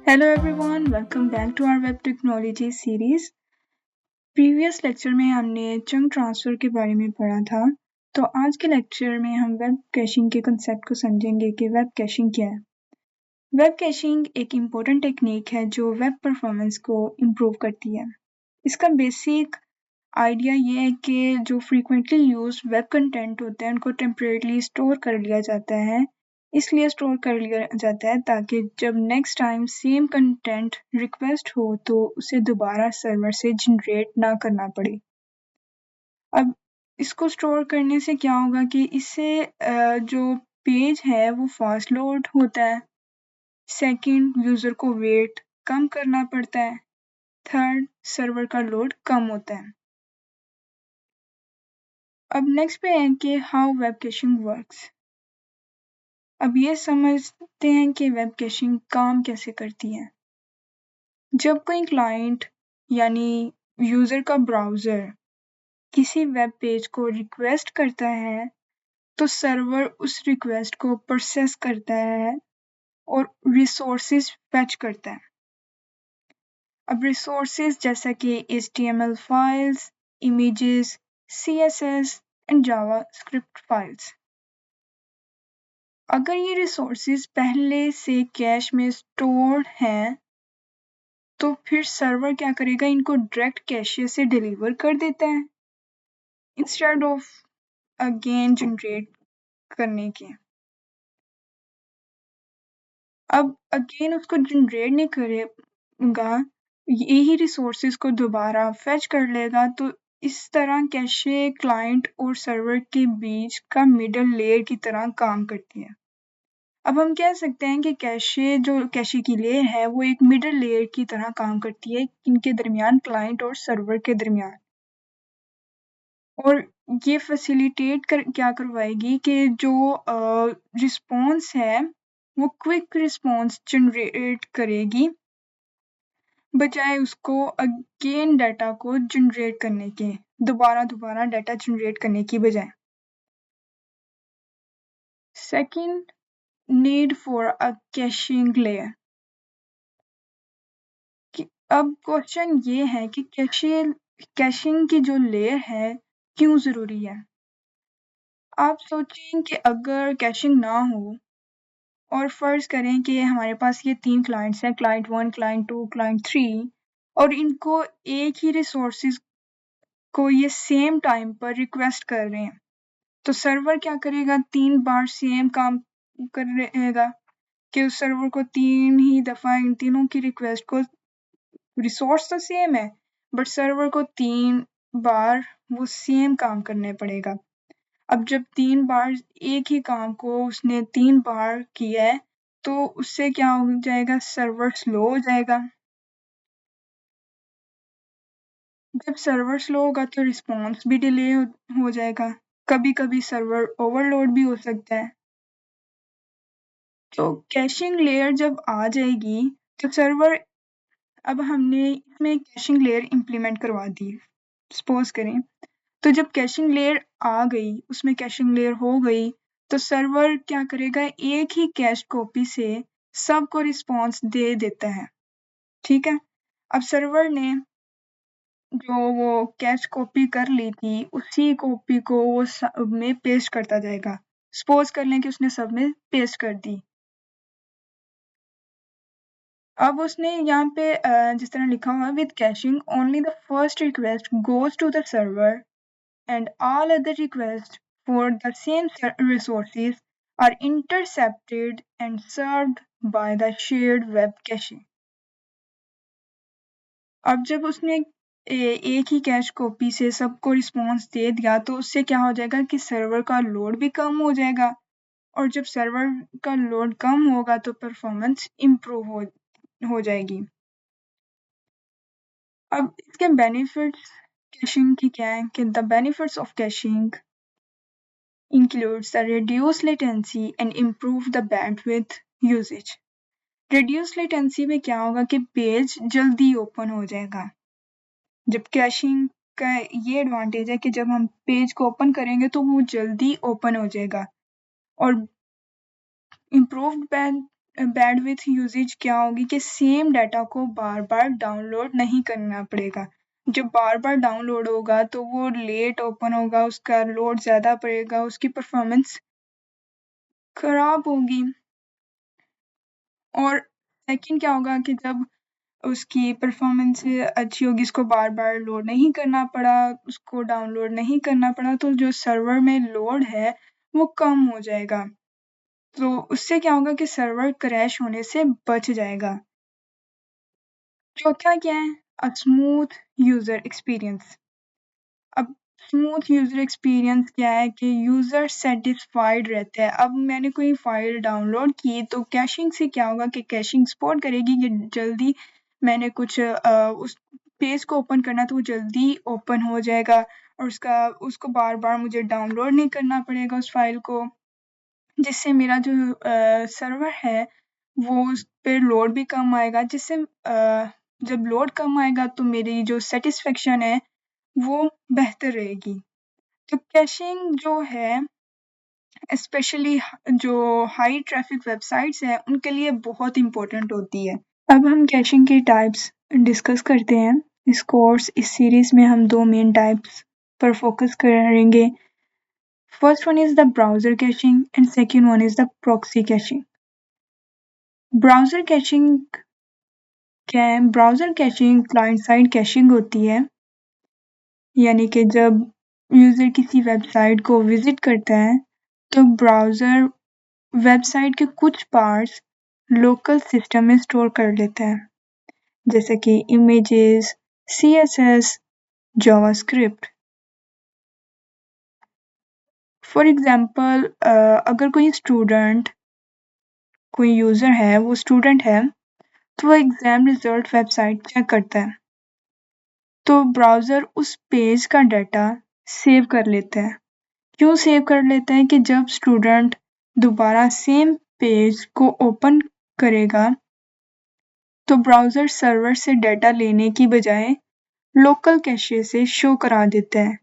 Hello everyone, welcome back to our web technology series. Previous lecture में हमने chunk transfer के बारे में पढ़ा था, तो आज के लेक्चर में हम वेब कैशिंग के कंसेप्ट को समझेंगे कि वेब कैशिंग क्या है। वेब कैशिंग एक इम्पोर्टेंट टेक्निक है जो वेब परफॉर्मेंस को इम्प्रूव करती है। इसका बेसिक आइडिया ये है कि जो फ्रीक्वेंटली यूज वेब कंटेंट होते हैं उनको टेम्परेरीली स्टोर कर लिया जाता है, इसलिए स्टोर कर लिया जाता है ताकि जब next time same content request हो तो उसे दोबारा सर्वर से जनरेट ना करना पड़े। अब इसको स्टोर करने से क्या होगा कि इससे जो पेज है वो फास्ट लोड होता है। सेकंड, यूज़र को वेट कम करना पड़ता है। थर्ड, सर्वर का लोड कम होता है। अब नेक्स्ट पे है कि हाउ वेब कैशिंग वर्क्स। अब ये समझते हैं कि वेब कैशिंग काम कैसे करती है। जब कोई क्लाइंट यानी यूज़र का ब्राउज़र किसी वेब पेज को रिक्वेस्ट करता है तो सर्वर उस रिक्वेस्ट को प्रोसेस करता है और रिसोर्सेज फेच करता है। अब रिसोर्सेज जैसा कि HTML files, images, CSS and JavaScript files. अगर ये रिसोर्सेज पहले से कैश में स्टोर्ड हैं तो फिर सर्वर क्या करेगा, इनको डायरेक्ट कैशे से डिलीवर कर देता है इंस्टेड ऑफ अगेन जनरेट करने के। अब अगेन उसको जनरेट नहीं करेगा, यही रिसोर्सेज को दोबारा फेच कर लेगा, तो इस तरह कैशे क्लाइंट और सर्वर के बीच का मिडल लेयर की तरह काम करती है। अब हम कह सकते हैं कि कैशे की लेयर है वो एक मिडल लेयर की तरह काम करती है इनके दरमियान, क्लाइंट और सर्वर के दरमियान। और ये फैसिलिटेट क्या करवाएगी कि जो रिस्पॉन्स है वो क्विक रिस्पॉन्स जनरेट करेगी बजाय उसको अगेन डाटा को जनरेट करने के, दोबारा डाटा जनरेट करने की बजाय। Second, need for a caching layer. अब क्वेश्चन ये है कि कैशिंग की जो लेयर है क्यों ज़रूरी है। आप सोचें कि अगर कैशिंग ना हो और फ़र्ज़ करें कि हमारे पास ये 3 क्लाइंट्स हैं, क्लाइंट 1, क्लाइंट 2, क्लाइंट 3, और इनको एक ही रिसोर्सेज़ को ये सेम टाइम पर रिक्वेस्ट कर रहे हैं, तो सर्वर क्या करेगा, 3 बार सेम काम करेगा कि उस सर्वर को 3 ही दफ़ा इन तीनों की रिक्वेस्ट को, रिसोर्स तो सेम है बट सर्वर को 3 बार वो सेम काम करने पड़ेगा। अब जब 3 बार एक ही काम को उसने 3 बार किया है तो उससे क्या हो जाएगा, सर्वर स्लो हो जाएगा। जब सर्वर स्लो होगा तो रिस्पॉन्स भी डिले हो जाएगा, कभी-कभी सर्वर ओवरलोड भी हो सकता है। तो कैशिंग लेयर जब आ जाएगी तो सर्वर, अब हमने इसमें कैशिंग लेयर इम्प्लीमेंट करवा दी, सपोज करें, तो जब कैशिंग लेयर आ गई, उसमें कैशिंग लेयर हो गई, तो सर्वर क्या करेगा, एक ही कैश कॉपी से सबको रिस्पॉन्स दे देता है। ठीक है, अब सर्वर ने जो वो कैश कॉपी कर ली थी उसी कॉपी को वो सब में पेस्ट करता जाएगा। सपोज कर लें कि उसने सब में पेस्ट कर दी। अब उसने यहाँ पे जिस तरह लिखा हुआ है, with caching only the first request goes to the server and all other requests for the same resources are intercepted and served by the shared web cache. अब जब उसने एक ही कैश कॉपी से सबको रिस्पॉन्स दे दिया तो उससे क्या हो जाएगा कि सर्वर का लोड भी कम हो जाएगा, और जब सर्वर का लोड कम होगा तो परफॉर्मेंस इम्प्रूव हो जाएगी। अब इसके बेनिफिट्स कैशिंग की क्या है कि the benefits of caching includes the reduced latency and improve the bandwidth usage. Reduced latency में क्या होगा कि पेज जल्दी ओपन हो जाएगा। जब कैशिंग का ये एडवांटेज है कि जब हम पेज को ओपन करेंगे तो वो जल्दी ओपन हो जाएगा। और इम्प्रूव्ड बैंडविड्थ यूसेज क्या होगी कि सेम डाटा को बार बार डाउनलोड नहीं करना पड़ेगा। जब बार बार डाउनलोड होगा तो वो लेट ओपन होगा, उसका लोड ज़्यादा पड़ेगा, उसकी परफॉर्मेंस खराब होगी। और सेकंड क्या होगा कि जब उसकी परफॉर्मेंस अच्छी होगी, उसको बार बार लोड नहीं करना पड़ा, उसको डाउनलोड नहीं करना पड़ा, तो जो सर्वर में लोड है वो कम हो जाएगा। तो उससे क्या होगा कि सर्वर क्रैश होने से बच जाएगा। चौथा क्या है? A smooth user experience. अब स्मूथ यूजर एक्सपीरियंस क्या है कि यूजर सेटिस्फाइड रहते हैं। अब मैंने कोई फाइल डाउनलोड की तो कैशिंग से क्या होगा कि कैशिंग सपोर्ट करेगी कि जल्दी मैंने कुछ उस पेज को ओपन करना तो वो जल्दी ओपन हो जाएगा और उसको बार बार मुझे डाउनलोड नहीं करना पड़ेगा उस फाइल को, जिससे मेरा जो सर्वर है वो उस पे लोड भी कम आएगा, जिससे जब लोड कम आएगा तो मेरी जो सेटिस्फेक्शन है वो बेहतर रहेगी। तो कैशिंग जो है स्पेशली जो हाई ट्रैफिक वेबसाइट्स हैं उनके लिए बहुत इम्पोर्टेंट होती है। अब हम कैशिंग की टाइप्स डिस्कस करते हैं। इस सीरीज में हम दो मेन टाइप्स पर फोकस करेंगे। First one is the browser caching and second one is the proxy caching. Browser caching क्या है? Browser caching client side caching होती है, यानी कि जब यूज़र किसी वेबसाइट को विज़िट करता है तो ब्राउज़र वेबसाइट के कुछ पार्ट्स लोकल सिस्टम में स्टोर कर लेता है, जैसे कि images, CSS, JavaScript. For example अगर कोई यूज़र है, वो स्टूडेंट है, तो वो एग्ज़ाम रिजल्ट वेबसाइट चेक करता है, तो ब्राउज़र उस पेज का डाटा सेव कर लेता है। क्यों सेव कर लेता है कि जब स्टूडेंट दोबारा सेम पेज को ओपन करेगा तो ब्राउज़र सर्वर से डाटा लेने की बजाय लोकल कैशे से शो करा देता है।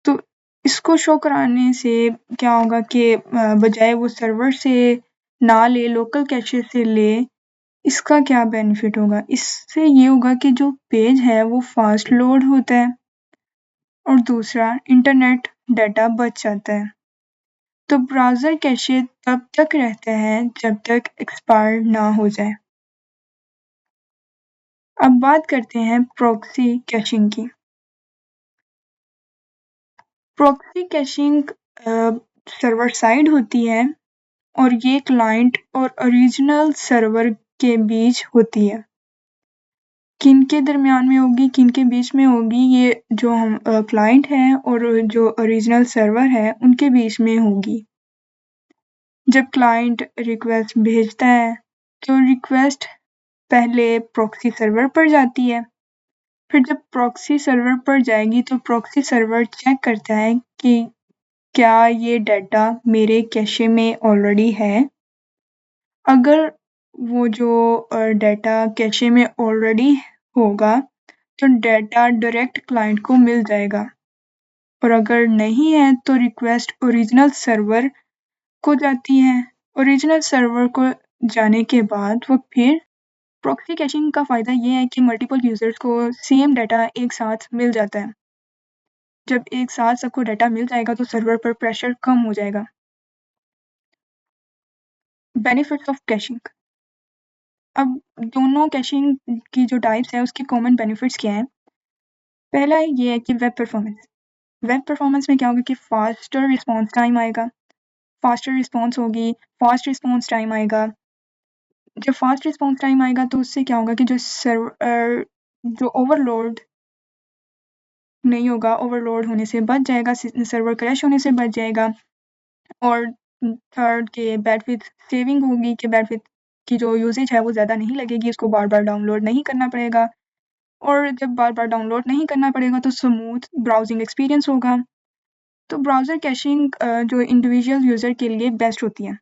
तो इसको शो कराने से क्या होगा कि बजाय वो सर्वर से ना ले, लोकल कैशे से ले, इसका क्या बेनिफिट होगा? इससे ये होगा कि जो पेज है वो फास्ट लोड होता है और दूसरा इंटरनेट डाटा बच जाता है। तो ब्राउज़र कैशे तब तक रहता है जब तक एक्सपायर ना हो जाए। अब बात करते हैं प्रॉक्सी कैशिंग की। प्रॉक्सी कैशिंग सर्वर साइड होती है और ये क्लाइंट और ओरिजिनल सर्वर के बीच होती है। किनके दरमियान में होगी, किनके बीच में होगी? ये जो हम क्लाइंट है और जो ओरिजिनल सर्वर है उनके बीच में होगी। जब क्लाइंट रिक्वेस्ट भेजता है तो रिक्वेस्ट पहले प्रॉक्सी सर्वर पर जाती है, फिर जब प्रॉक्सी सर्वर पर जाएगी तो प्रॉक्सी सर्वर चेक करता है कि क्या ये डाटा मेरे कैशे में ऑलरेडी है। अगर वो जो डाटा कैशे में ऑलरेडी होगा तो डाटा डायरेक्ट क्लाइंट को मिल जाएगा, और अगर नहीं है तो रिक्वेस्ट ओरिजिनल सर्वर को जाती है। ओरिजिनल सर्वर को जाने के बाद वो फिर प्रॉक्सी कैशिंग का फ़ायदा ये है कि मल्टीपल यूज़र्स को सेम डाटा एक साथ मिल जाता है। जब एक साथ सबको डाटा मिल जाएगा तो सर्वर पर प्रेशर कम हो जाएगा। Benefits of caching. अब दोनों कैशिंग की जो टाइप्स है उसके कॉमन बेनिफिट्स क्या हैं? पहला ये है कि वेब परफॉर्मेंस। वेब परफॉर्मेंस में क्या होगा कि फास्टर रिस्पॉन्स टाइम आएगा, फास्टर रिस्पॉन्स होगी, फास्ट रिस्पॉन्स टाइम आएगा। जब फास्ट रिस्पॉन्स टाइम आएगा तो उससे क्या होगा कि जो ओवरलोड नहीं होगा, ओवरलोड होने से बच जाएगा, सर्वर क्रैश होने से बच जाएगा। और थर्ड के बैंडविड्थ सेविंग होगी कि बैंडविड्थ की जो यूसेज है वो ज़्यादा नहीं लगेगी, उसको बार-बार डाउनलोड नहीं करना पड़ेगा, और जब बार-बार डाउनलोड नहीं करना पड़ेगा तो स्मूथ ब्राउजिंग एक्सपीरियंस होगा। तो ब्राउज़र कैशिंग जो इंडिविजुअल यूज़र के लिए बेस्ट होती है।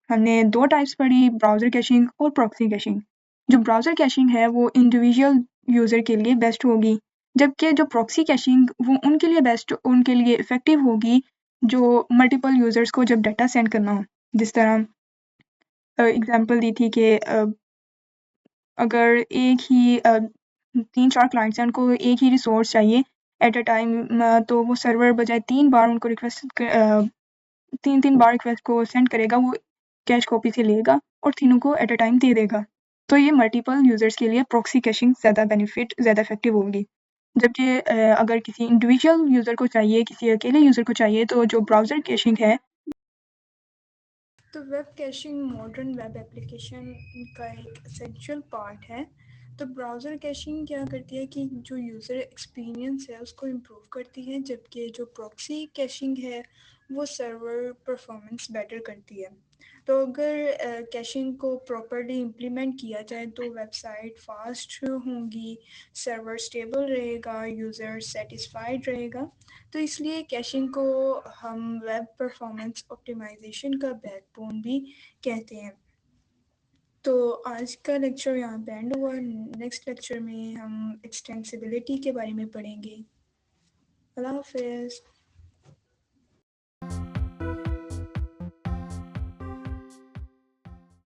हमने दो टाइप्स पढ़ी, ब्राउज़र कैशिंग और प्रॉक्सी कैशिंग। जो ब्राउज़र कैशिंग है वो इंडिविजुअल यूज़र के लिए बेस्ट होगी, जबकि जो प्रॉक्सी कैशिंग वो उनके लिए इफ़ेक्टिव होगी जो मल्टीपल यूज़र्स को जब डाटा सेंड करना हो। जिस तरह एग्जांपल दी थी कि अगर एक ही 3-4 क्लाइंट्स हैं, उनको एक ही रिसोर्स चाहिए एट अ टाइम, तो वो सर्वर बजाय 3 बार उनको तीन बार रिक्वेस्ट को सेंड करेगा, वो कैश कॉपी से लेगा और तीनों को एट अ टाइम दे देगा। तो ये मल्टीपल यूजर्स के लिए प्रॉक्सी कैशिंग ज़्यादा इफेक्टिव होगी। जबकि अगर किसी इंडिविजुअल यूज़र को चाहिए, किसी अकेले यूज़र को चाहिए, तो जो ब्राउज़र कैशिंग है। तो web caching modern web application का एक एसेंशियल पार्ट है। तो ब्राउज़र कैशिंग क्या करती है कि जो यूज़र एक्सपीरियंस है उसको इम्प्रूव करती है, जबकि जो प्रॉक्सी कैशिंग है वो सर्वर परफॉर्मेंस बेटर करती है। तो अगर कैशिंग को प्रॉपर्ली इम्प्लीमेंट किया जाए तो वेबसाइट फास्ट होंगी, सर्वर स्टेबल रहेगा, यूज़र सेटिस्फाइड रहेगा। तो इसलिए कैशिंग को हम वेब परफॉर्मेंस ऑप्टिमाइजेशन का बैकबोन भी कहते हैं। तो आज का लेक्चर यहाँ पे एंड हुआ। नेक्स्ट लेक्चर में हम एक्सटेंसिबिलिटी के बारे में पढ़ेंगे। अल्लाह हाफिज़।